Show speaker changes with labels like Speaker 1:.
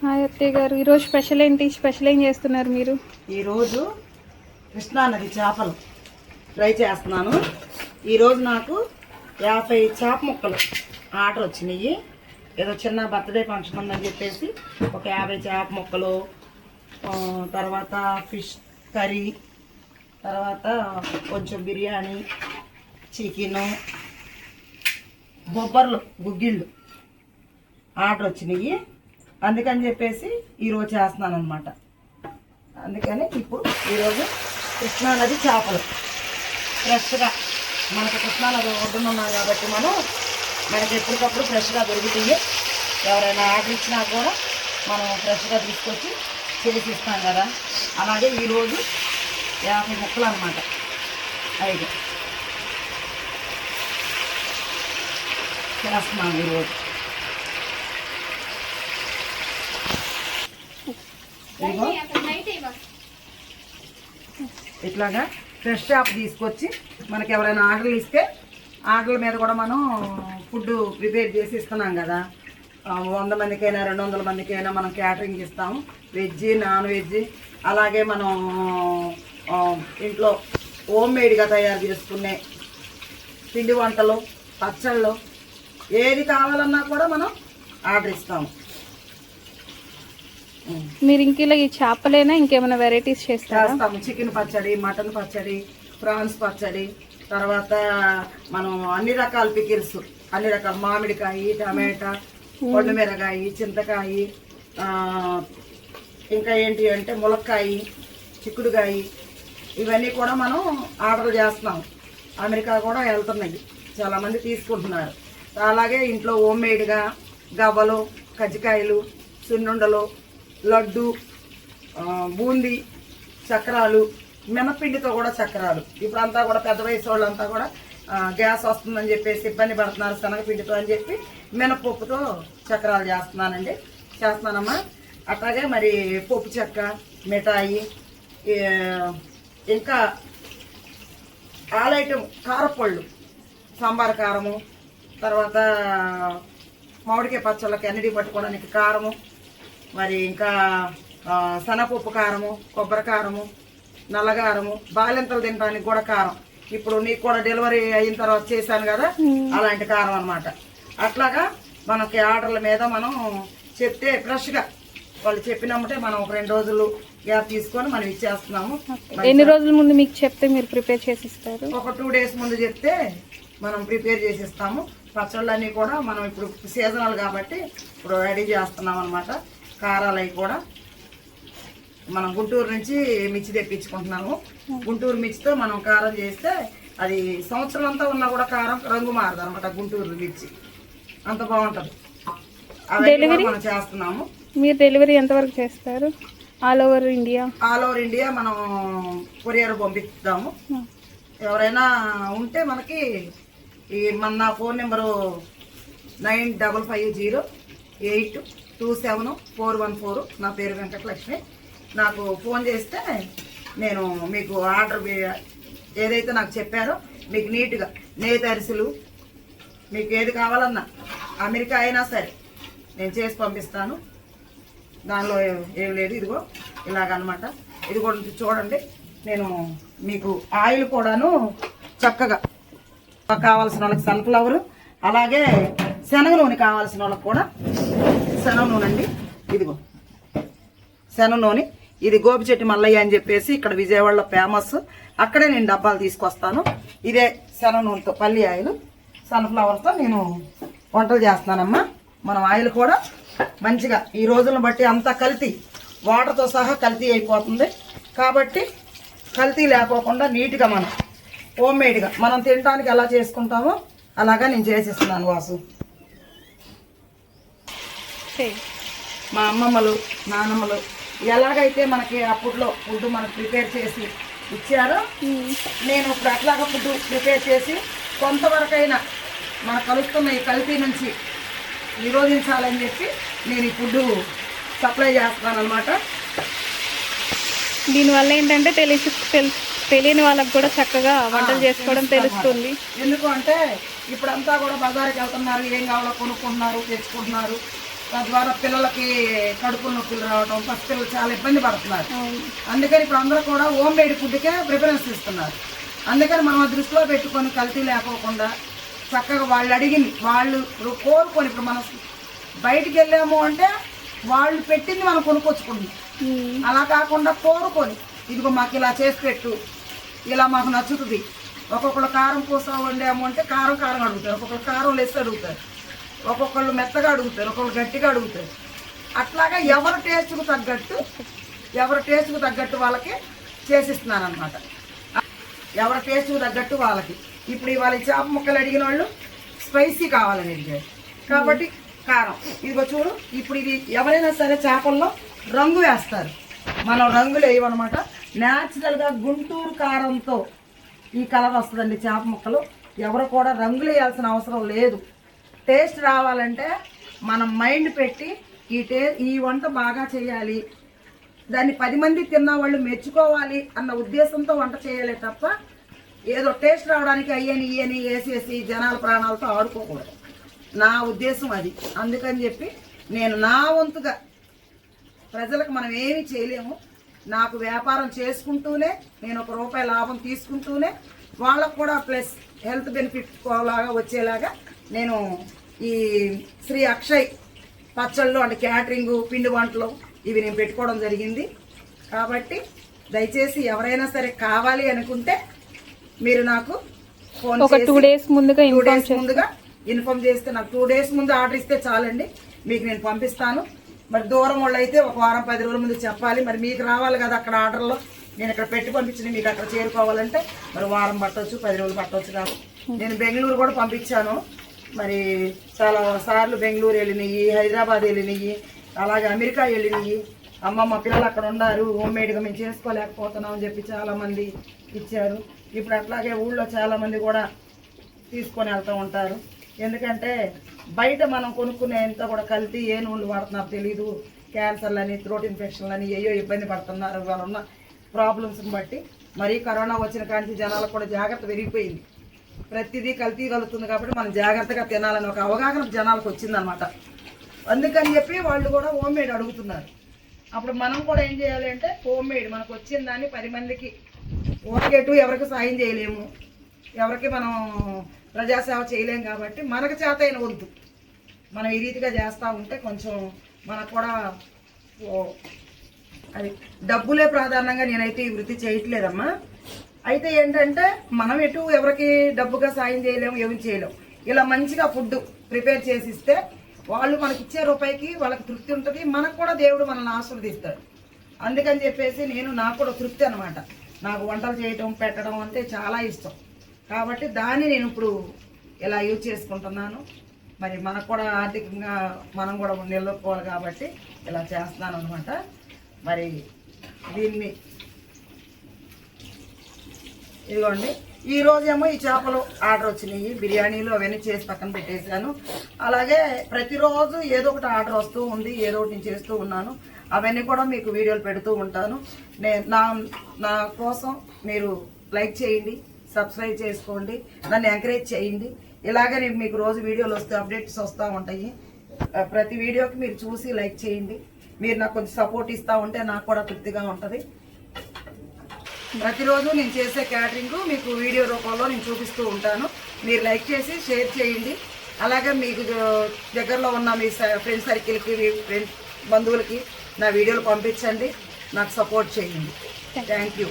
Speaker 1: Hi అత్తయ్య గారు, ఈరోజు స్పెషల్ ఏంటి? స్పెషల్ ఏం చేస్తున్నారు మీరు?
Speaker 2: ఈరోజు కృష్ణానది చేపలు ఫ్రై చేస్తున్నాను. ఈరోజు నాకు 50 చేప ముక్కలు ఆర్డర్ వచ్చినాయి. ఏదో చిన్న బర్త్డే ఫంక్షన్ ఉందని చెప్పేసి ఒక 50 చేప ముక్కలు, తర్వాత ఫిష్ కర్రీ, తర్వాత కొంచెం బిర్యానీ, చికెను, బొబ్బర్లు, గుగ్గిళ్ళు ఆర్డర్ వచ్చినాయి. అందుకని చెప్పేసి ఈరోజు చేస్తున్నాను అనమాట. అందుకని ఇప్పుడు ఈరోజు కృష్ణానది చేపలు ఫ్రెష్గా మనకు కృష్ణానది ఒడ్డున ఉన్నాం కాబట్టి మనకి ఎప్పటికప్పుడు ఫ్రెష్గా దొరుకుతాయి. ఎవరైనా ఆర్డర్ ఇచ్చినా కూడా మనం ఫ్రెష్గా తీసుకొచ్చి చేసి ఇస్తాం కదా. అలాగే ఈరోజు 50 ముక్కలు అనమాట. 5 చేస్తున్నాను ఈరోజు. ఇట్లాగా ఫ్రెష్ చేప తీసుకొచ్చి మనకి ఎవరైనా ఆర్డర్లు ఇస్తే ఆర్డర్ల మీద కూడా మనం ఫుడ్ ప్రిపేర్ చేసి ఇస్తున్నాం కదా. 100 మందికైనా 200 మందికైనా మనం క్యాటరింగ్ ఇస్తాము. వెజ్, నాన్ వెజ్, అలాగే మనం ఇంట్లో హోమ్ మేడ్గా తయారు చేసుకునే పిండి వంటలు, పచ్చళ్ళు ఏది కావాలన్నా కూడా మనం ఆర్డర్ ఇస్తాము.
Speaker 1: మీరు ఇంక ఇలా ఈ చేపలేనా ఇంకేమైనా వెరైటీస్ చేస్తాము?
Speaker 2: చికెన్ పచ్చడి, మటన్ పచ్చడి, ప్రాన్స్ పచ్చడి, తర్వాత మనం అన్ని రకాల పికిల్స్, అన్ని రకాల మామిడికాయ, టమాటా, మిరగాయ, చింతకాయ, ఇంకా ఏంటి అంటే ములక్కాయ, చిక్కుడుకాయ, ఇవన్నీ కూడా మనం ఆర్డర్ చేస్తున్నాం. అమెరికా కూడా వెళ్తున్నాయి, చాలామంది తీసుకుంటున్నారు. అలాగే ఇంట్లో హోమ్ మేడ్గా గవ్వలు, కజ్జికాయలు, సున్నుండలు, లడ్డు, బూందీ, చక్రాలు, మినపిండితో కూడా చక్రాలు. ఇప్పుడంతా కూడా పెద్ద వయసు వాళ్ళంతా కూడా గ్యాస్ వస్తుందని చెప్పేసి ఇబ్బంది పడుతున్నారు శనగపిండితో అని చెప్పి మినపప్పుతో చక్రాలు చేస్తున్నానమ్మా. అట్లాగే మరి పప్పు చెక్క, మిఠాయి, ఇంకా ఆల్ ఐటమ్ కారపళ్ళు, సాంబార్ కారము, తర్వాత మామిడికాయ పచ్చళ్ళకి అన్నిటికి పట్టుకోవడానికి కారము, మరి ఇంకా శనగపప్పు కారము, కొబ్బరి కారము, నల్లగారము, బాలింతలు తినడానికి కూడా కారం. ఇప్పుడు నీకు కూడా డెలివరీ అయిన తర్వాత చేశాను కదా, అలాంటి కారం అనమాట. అట్లాగా మనకి ఆర్డర్ల మీద మనం చెప్తే ఫ్రెష్గా వాళ్ళు చెప్పినమ్మంటే మనం ఒక 2 రోజులు గ్యాప్ తీసుకొని మనం ఇచ్చేస్తున్నాము.
Speaker 1: ఎన్ని రోజుల ముందు మీకు చెప్తే మీరు ప్రిపేర్ చేసి ఇస్తారు?
Speaker 2: ఒక 2 డేస్ ముందు చెప్తే మనం ప్రిపేర్ చేసి ఇస్తాము. పచ్చళ్ళన్నీ కూడా మనం ఇప్పుడు సీజనల్ కాబట్టి ఇప్పుడు రెడీ చేస్తున్నాం అనమాట. కారాలు అవి కూడా మనం గుంటూరు నుంచి మిర్చి తెప్పించుకుంటున్నాము. గుంటూరు మిర్చితో మనం కారం చేస్తే అది సంవత్సరం అంతా ఉన్నా కూడా కారం రంగు మారదు అనమాట. గుంటూరు మిర్చి అంత బాగుంటుంది.
Speaker 1: డెలివరీ
Speaker 2: మనం చేస్తున్నాము.
Speaker 1: మీరు డెలివరీ ఎంతవరకు చేస్తారు? ఆల్ ఓవర్ ఇండియా మనం కొరియర్ పంపిస్తాము. ఎవరైనా ఉంటే మనకి నా ఫోన్ నెంబరు 9550827414. నా పేరు వెంకటలక్ష్మి. నాకు ఫోన్ చేస్తే నేను మీకు ఆర్డర్ ఏదైతే నాకు చెప్పారో మీకు నీట్గా నేతి అరిసెలు మీకు ఏది కావాలన్నా అమెరికా అయినా సరే నేను చేసి పంపిస్తాను. దానిలో ఏం లేదు. ఇదిగో ఇలాగనమాట. ఇది కూడా చూడండి. నేను మీకు ఆయిల్ కూడాను చక్కగా కావాల్సిన వాళ్ళకి సన్ఫ్లవర్, అలాగే శనగ నూనె కావాల్సిన వాళ్ళకి కూడా శనగ నూనె అండి. ఇదిగో శనగ నూనె. ఇది గోపిచెట్టి మల్లయ్య అని చెప్పేసి ఇక్కడ విజయవాడలో ఫేమస్. అక్కడే నేను డబ్బాలు తీసుకొస్తాను. ఇదే శనగ నూనెతో పల్లి ఆయిల్, సన్ఫ్లవర్తో నేను వంటలు చేస్తానమ్మా. మనం ఆయిల్ కూడా మంచిగా ఈ రోజులను బట్టి అంతా కల్తీ, వాటర్తో సహా కల్తీ అయిపోతుంది. కాబట్టి కల్తీ లేకోకుండా నీట్గా మనం హోమ్ మేడ్గా మనం తినడానికి ఎలా చేసుకుంటామో అలాగా నేను చేసిస్తున్నాను వాసు. మా అమ్మమ్మలు, నానమ్మలు ఎలాగైతే మనకి అప్పట్లో ఫుడ్ మనకు ప్రిపేర్ చేసి ఇచ్చారో నేను ఇప్పుడు అట్లాగా ఫుడ్ ప్రిపేర్ చేసి కొంతవరకైనా మనకు కలుస్తున్న ఈ కల్తీ నుంచి నిరోధించాలని చెప్పి నేను ఈ ఫుడ్ సప్లై చేస్తున్నాను అనమాట. దీనివల్ల ఏంటంటే తెలియని వాళ్ళకి కూడా చక్కగా వంటలు చేసుకోవడం తెలుస్తుంది.
Speaker 2: ఎందుకు అంటే ఇప్పుడంతా కూడా బజార్కి వెళ్తున్నారు, ఏం కావాలో కొనుక్కుంటున్నారు, తెచ్చుకుంటున్నారు.
Speaker 1: తద్వారా పిల్లలకి కడుపుల నొప్పులు రావడం, పసిపిల్లలు చాలా ఇబ్బంది పడుతున్నారు.
Speaker 3: అవును.
Speaker 1: అందుకని ఇప్పుడు అందరూ కూడా హోమ్ మేడ్ ఫుడ్కే ప్రిఫరెన్స్ ఇస్తున్నారు. అందుకని మనం ఆ దృష్టిలో పెట్టుకొని కల్తీ లేకోకుండా చక్కగా వాళ్ళు అడిగింది వాళ్ళు కోరుకొని, ఇప్పుడు మనం బయటికి వెళ్ళాము అంటే వాళ్ళు పెట్టింది మనం కొనుక్కొచ్చుకుంటాం. అలా కాకుండా కోరుకొని ఇదిగో మాకు ఇలా చేసి పెట్టు, ఇలా మాకు నచ్చుతుంది. ఒక్కొక్కరు కారం పూస వండాము అంటే కారం కారం అడుగుతారు, ఒక్కొక్కరు కారం లెస్ అడుగుతారు, ఒక్కొక్కళ్ళు మెత్తగా అడుగుతారు, ఒక్కొక్కరు గట్టిగా అడుగుతారు. అట్లాగా ఎవరి టేస్ట్కు తగ్గట్టు వాళ్ళకి చేసిస్తున్నాను అనమాట. ఎవరి టేస్ట్కు తగ్గట్టు వాళ్ళకి. ఇప్పుడు ఇవాళ చేప ముక్కలు అడిగిన వాళ్ళు స్పైసీ కావాలని అడిగారు కాబట్టి కారం. ఇదిగో చూడు, ఇప్పుడు ఇది ఎవరైనా సరే చేపల్లో రంగు వేస్తారు, మనం రంగులు వేయమన్నమాట. న్యాచురల్గా గుంటూరు కారంతో ఈ కలర్ వస్తుందండి చేప ముక్కలు. ఎవరు కూడా రంగులు వేయాల్సిన అవసరం లేదు. టేస్ట్ రావాలంటే మనం మైండ్ పెట్టి ఈ వంట బాగా చేయాలి, దాన్ని 10 మంది తిన్న వాళ్ళు మెచ్చుకోవాలి అన్న ఉద్దేశంతో వంట చేయాలి తప్ప ఏదో టేస్ట్ రావడానికి ఇయని వేసేసి జనాల ప్రాణాలతో ఆడుకోకూడదు. నా ఉద్దేశం అది. అందుకని చెప్పి నేను నా వంతుగా ప్రజలకు మనం ఏమీ చేయలేము. నాకు వ్యాపారం చేసుకుంటూనే నేను ₹1 లాభం తీసుకుంటూనే వాళ్ళకు కూడా ప్లస్ హెల్త్ బెనిఫిట్ లాగా వచ్చేలాగా నేను ఈ శ్రీ అక్షయ్ పచ్చళ్ళు అంటే క్యాటరింగ్, పిండి వంటలు ఇవి నేను పెట్టుకోవడం జరిగింది. కాబట్టి దయచేసి ఎవరైనా సరే కావాలి అనుకుంటే మీరు నాకు ఫోన్ చేసి
Speaker 3: 2 days ముందుగా
Speaker 1: ఇన్ఫార్మ్ చేస్తే నాకు 2 days ముందు ఆర్డర్ ఇస్తే చాలండి, మీకు నేను పంపిస్తాను. మరి దూరం వాళ్ళు అయితే 1 వారం 10 రోజుల ముందు చెప్పాలి. మరి మీకు రావాలి కదా అక్కడ ఆర్డర్లో, నేను ఇక్కడ పెట్టి పంపించిన మీకు అక్కడ చేరుకోవాలంటే మరి వారం పట్టవచ్చు, 10 రోజులు పట్టవచ్చు కాదు. నేను బెంగళూరు కూడా పంపించాను. మరి చాలా సార్లు బెంగళూరు వెళ్ళినాయి, హైదరాబాద్ వెళ్ళినాయి, అలాగే అమెరికా వెళ్ళినాయి. అమ్మ మా పిల్లలు అక్కడ ఉన్నారు, హోమ్ మేడ్గా మేము చేసుకోలేకపోతున్నాం అని చెప్పి చాలామంది ఇచ్చారు. ఇప్పుడు అట్లాగే ఊళ్ళో చాలామంది కూడా తీసుకొని వెళ్తూ ఉంటారు. ఎందుకంటే బయట మనం కొనుక్కునేంత కూడా కల్తీ ఏ నూనెలు వాడుతున్నారు తెలీదు. క్యాన్సర్లని, థ్రోట్ ఇన్ఫెక్షన్లని ఏయో ఇబ్బంది పడుతున్నారు వాళ్ళు ఉన్న ప్రాబ్లమ్స్ని బట్టి. మరీ కరోనా వచ్చిన కాంచి జనాలకు కూడా జాగ్రత్త పెరిగిపోయింది. ప్రతిదీ కల్తీ కలుగుతుంది కాబట్టి మనం జాగ్రత్తగా తినాలని ఒక అవగాహన జనాలకు వచ్చిందనమాట. అందుకని చెప్పి వాళ్ళు కూడా హోమ్ మేడ్ అడుగుతున్నారు. అప్పుడు మనం కూడా ఏం చేయాలి అంటే హోమ్ మేడ్ మనకు వచ్చిన దాన్ని 10 మందికి ఓకేటు ఎవరికి సాయం చేయలేము, ఎవరికి మనం ప్రజాసేవ చేయలేము. కాబట్టి మనకు చేతైన వంతు మనం ఈ రీతిగా చేస్తూ ఉంటే కొంచెం మనకు కూడా అది డబ్బులే ప్రాధాన్యంగా నేనైతే ఈ వృత్తి చేయట్లేదమ్మా. అయితే ఏంటంటే మనం ఎటు ఎవరికి డబ్బుగా సాయం చేయలేము, ఏమి చేయలేము. ఇలా మంచిగా ఫుడ్ ప్రిపేర్ చేసి ఇస్తే వాళ్ళు మనకి ఇచ్చే రూపాయికి వాళ్ళకి తృప్తి ఉంటుంది, మనకు కూడా దేవుడు మనల్ని ఆశీర్వదిస్తాడు. అందుకని చెప్పేసి నాకు కూడా తృప్తి అనమాట. నాకు వంటలు చేయటం, పెట్టడం అంటే చాలా ఇష్టం. కాబట్టి దాన్ని నేను ఇప్పుడు ఇలా యూజ్ చేసుకుంటున్నాను. మరి మనకు కూడా ఆర్థికంగా మనం కూడా నిలబడుకోవాలి కాబట్టి ఇలా చేస్తున్నాను అనమాట. మరి దీన్ని ఇదిగోండి, ఈరోజేమో ఈ చేపలు ఆర్డర్ వచ్చినాయి, బిర్యానీలు అవన్నీ చేసి పక్కన పెట్టేశాను. అలాగే ప్రతిరోజు ఏదో ఒకటి ఆర్డర్ వస్తూ ఉంది, ఏదో ఒకటి నేను చేస్తూ ఉన్నాను. అవన్నీ కూడా మీకు వీడియోలు పెడుతూ ఉంటాను. నా కోసం మీరు లైక్ చేయండి, సబ్స్క్రైబ్ చేసుకోండి, నన్ను ఎంకరేజ్ చేయండి. ఇలాగే నేను మీకు రోజు వీడియోలు వస్తే అప్డేట్స్ వస్తూ ఉంటాయి. ప్రతి వీడియోకి మీరు చూసి లైక్ చేయండి. మీరు నాకు కొంచెం సపోర్ట్ ఇస్తూ ఉంటే నాకు కూడా తృప్తిగా ఉంటుంది. ప్రతిరోజు నేను చేసే క్యాటరింగ్ మీకు వీడియో రూపంలో నేను చూపిస్తూ ఉంటాను. మీరు లైక్ చేసి షేర్ చేయండి. అలాగే మీకు దగ్గరలో ఉన్న మీ ఫ్రెండ్ సర్కిల్కి, మీ ఫ్రెండ్ బంధువులకి నా వీడియోలు పంపించండి, నాకు సపోర్ట్ చేయండి. Thank you.